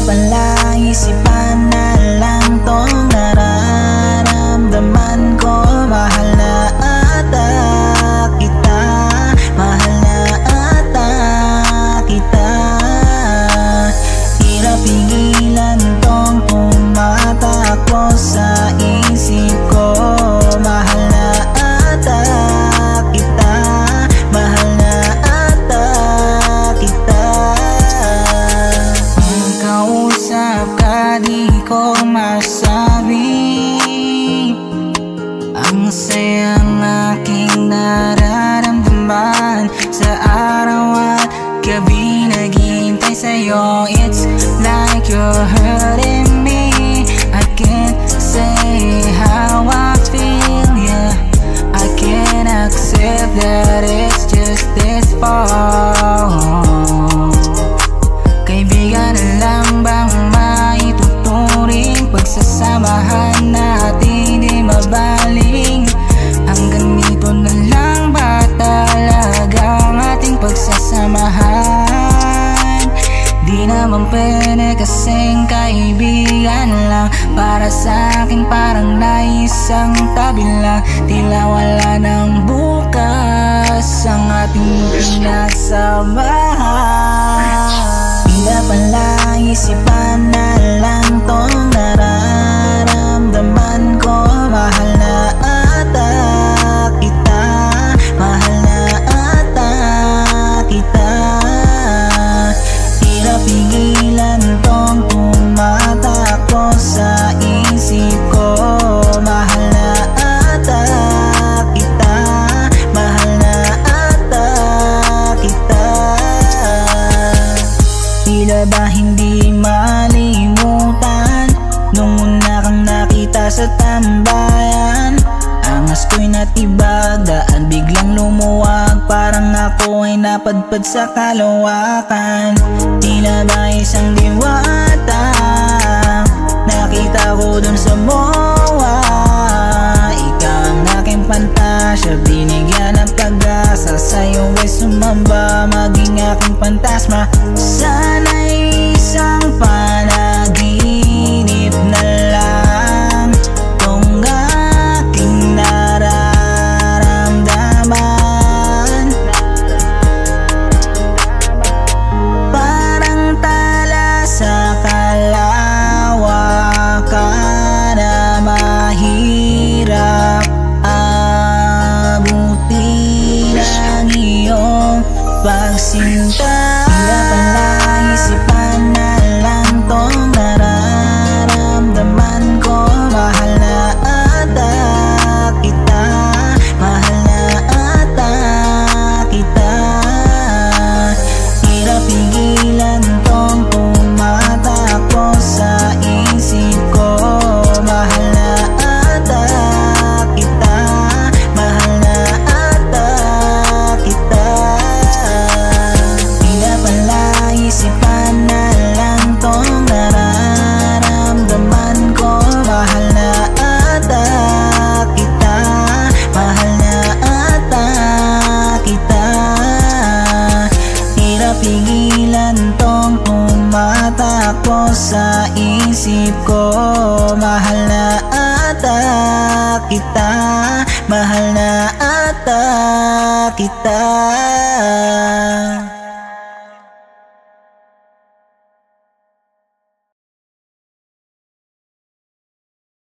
palang isipan na lang tong nararamdaman ko. Mahal na ata kita, mahal na ata kita. Hirap pigilan tong tumatakbo sa isip ko. Mahal na ata kita, mahal na ata kita. Kausap ka di ko masabi, ang saya ng aking nararamdaman. Sa araw at gabi naghihintay sa'yo. It's like you're hurting me. I can't say how I feel, yeah. I can't accept that it's just this far. Kaibigan na lang bang maituturing? Pagsasamahan natin di mabaling. Hanggang dito na lang ba talaga ang ating pagsasamahan? Di naman pwede kasing kaibigan lang. Para sa'kin parang naisang tabi lang. Tila wala ng bukas ang ating pinagsamahan. Tila palang isipan na lang tong nararamdaman ko. Mahal na ata kita, mahal na ata kita. Hirap pigilan tong tumatakbo sa isip ko. Mahal na ata kita, mahal na ata kita. Tila ba hindi malimutan nung una kang nakita sa tambayan? Angas ko'y natibag, daan biglang lumuwag. Parang ako ay napadpad sa kalawakan. Tila ba isang diwata nakita ko dun sa MOA? Ikaw ang aking pantasya, binigyan ng pag-asa. Sa'yo ay sumamba, maging aking pantasma. Sana'y isang panaginip na lang tong aking nararamdaman. Parang tala sa kalawakan na mahirap abutin ang iyong pagsinta. Tila palang isipan na lang tong nararamdaman ko. Mahal na ata kita, mahal na ata kita. Hirap pigilan tong tumatakbo sa isip ko. Mahal na ata kita, mahal na ata kita. Tila palang isipan na lang tong nararamdaman ko. Mahal na ata kita, mahal na ata kita. Hirap pigilan tong tumatakbo sa isip ko. Mahal na ata kita, mahal na ata kita.